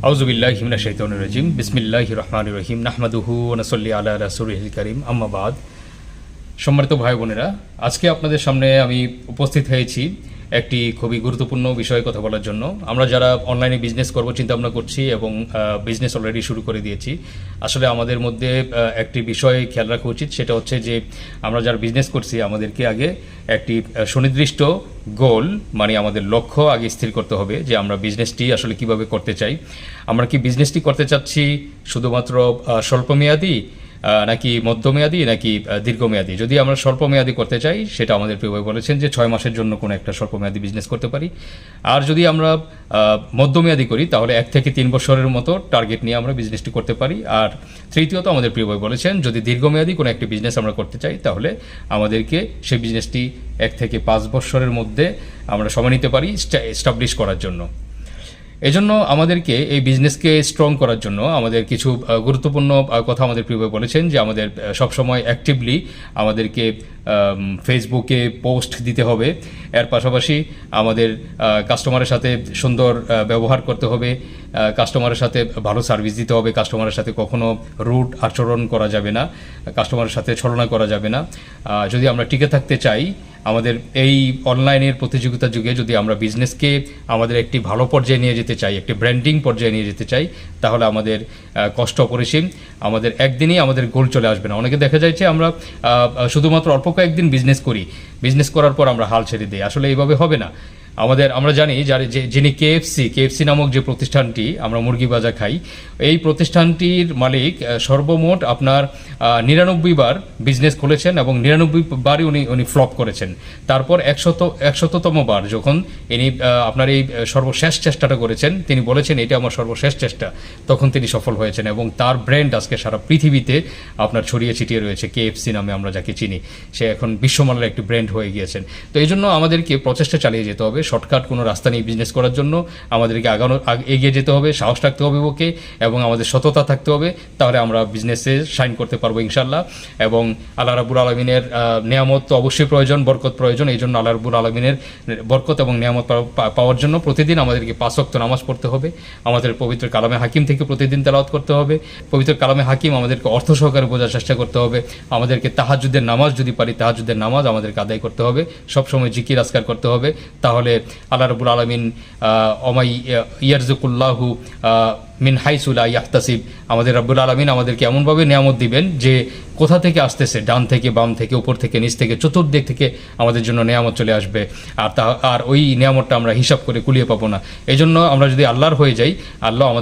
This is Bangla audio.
আউযুবিল্লাহি মিনাশ শাইতানির রাজিম বিসমিল্লাহির রহমানির রহিম নাহমাদুহু ওয়া নুসাল্লি আলা রাসূলিল কারীম আম্মা বাদ। সম্মানিত ভাই বোনেরা, আজকে আপনাদের সামনে আমি উপস্থিত হয়েছি একটি খুবই গুরুত্বপূর্ণ বিষয়ে কথা বলার জন্য। আমরা যারা অনলাইনে বিজনেস করব চিন্তা ভাবনা করছি এবং বিজনেস অলরেডি শুরু করে দিয়েছি, আসলে আমাদের মধ্যে একটি বিষয় খেয়াল রাখা উচিত, সেটা হচ্ছে যে আমরা যারা বিজনেস করছি আমাদেরকে আগে একটি সুনির্দিষ্ট গোল মানে আমাদের লক্ষ্য আগে স্থির করতে হবে যে আমরা বিজনেসটি আসলে কিভাবে করতে চাই। আমরা কি বিজনেসটি করতে চাচ্ছি শুধুমাত্র স্বল্পমেয়াদী নাকি মধ্যমেয়াদী নাকি দীর্ঘমেয়াদী। যদি আমরা স্বল্পমেয়াদী করতে চাই সেটা আমাদের প্রিয় ভাই বলেছেন যে 6 মাসের জন্য কোনো একটা স্বল্পমেয়াদী বিজনেস করতে পারি। আর যদি আমরা মধ্যমেয়াদী করি তাহলে 1 থেকে 3 বছরের মতো টার্গেট নিয়ে আমরা বিজনেসটি করতে পারি। আর তৃতীয়ত আমাদের প্রিয় ভাই বলেছেন যদি দীর্ঘমেয়াদী কোনো একটি বিজনেস আমরা করতে চাই তাহলে আমাদেরকে সেই বিজনেসটি 1 থেকে 5 বছরের মধ্যে আমরা সময় নিতে পারি এস্টাবলিশ করার জন্য। এজন্য আমাদেরকে এই বিজনেসকে স্ট্রং করার জন্য আমাদের কিছু গুরুত্বপূর্ণ কথা আমাদের প্রিয় ভাই বলেছেন যে আমাদের সবসময় অ্যাক্টিভলি আমাদেরকে ফেসবুকে পোস্ট দিতে হবে। এর পাশাপাশি আমাদের কাস্টমারের সাথে সুন্দর ব্যবহার করতে হবে, কাস্টমারের সাথে ভালো সার্ভিস দিতে হবে, কাস্টমারের সাথে কখনো রুড আচরণ করা যাবে না, কাস্টমারের সাথে ছলনা করা যাবে না। যদি আমরা টিকে থাকতে চাই আমাদের এই অনলাইনের প্রতিযোগিতার যুগে, যদি আমরা বিজনেসকে আমাদের একটি ভালো পর্যায়ে নিয়ে যেতে চাই, একটি ব্র্যান্ডিং পর্যায়ে নিয়ে যেতে চাই, তাহলে আমাদের কষ্ট অপরিসীম। আমাদের একদিনই আমাদের গোল চলে আসবে না। অনেকে দেখা যায় যে আমরা শুধুমাত্র অল্প কয়েকদিন বিজনেস করি, বিজনেস করার পর আমরা হাল ছেড়ে দিই। আসলে এইভাবে হবে না। আমরা জানি যিনি কেএফসি নামক যে প্রতিষ্ঠানটি, আমরা মুরগি ভাজা খাই, এই প্রতিষ্ঠানটির মালিক সর্বমোট আপনার 99 বার বিজনেস খুলেছেন এবং 99 বারই উনি ফ্লপ করেছেন। তারপর 100তম বার যখন ইনি আপনার এই সর্বশেষ চেষ্টাটা করেছেন, তিনি বলেছেন এটা আমার সর্বশেষ চেষ্টা, তখন তিনি সফল হয়েছেন এবং তার ব্র্যান্ড আজকে সারা পৃথিবীতে আপনার ছড়িয়ে ছিটিয়ে রয়েছে। কেএফসি নামে আমরা যাকে চিনি, সে এখন বিশ্বমানের একটি ব্র্যান্ড হয়ে গিয়েছেন। তো এই জন্য আমাদেরকে প্রচেষ্টা চালিয়ে যেতে হবে। শর্টকাট কোনো রাস্তা নেই বিজনেস করার জন্য। আমাদেরকে এগিয়ে যেতে হবে, সাহস রাখতে হবে ওকে, এবং আমাদের সততা থাকতে হবে। তাহলে আমরা বিজনেসে শাইন করতে পারবো ইনশাল্লাহ। এবং আল্লাহ রাব্বুল আলামিনের নিয়ামত তো অবশ্যই প্রয়োজন, বরকত প্রয়োজন। এই জন্য আল্লাহ রাব্বুল আলামিনের বরকত এবং নিয়ামত পাওয়ার জন্য প্রতিদিন আমাদেরকে 5 ওয়াক্ত নামাজ পড়তে হবে, আমাদের পবিত্র কালামে হাকিম থেকে প্রতিদিন তেলাওয়াত করতে হবে। পবিত্র কালামে হাকিম আমাদেরকে অর্থ সহকারে বোঝার চেষ্টা করতে হবে। আমাদেরকে তাহাজ্জুদের নামাজ যদি পারি, তাহাজ্জুদের নামাজ আমাদেরকে আদায় করতে হবে। সবসময় জিকির আজকার করতে হবে। তাহলে আল্লাহ রাব্বুল আলামিন ওমাই ইয়ারযুকুল্লাহু মিন হাইসু লা ইয়াহতাসিব, আমাদের রাব্বুল আলামিন আমাদেরকে এমনভাবে নিয়ামত দিবেন যে কোথা থেকে আসতেছে, ডান থেকে বাম থেকে উপর থেকে নিচ থেকে চতুর্দিক থেকে আমাদের জন্য নিয়ামত চলে আসবে। আর ওই নিয়ামতটা আমরা হিসাব করে কুলিয়ে পাবো না। এই জন্য আমরা যদি আল্লাহর হয়ে যাই, আল্লাহ আমাদের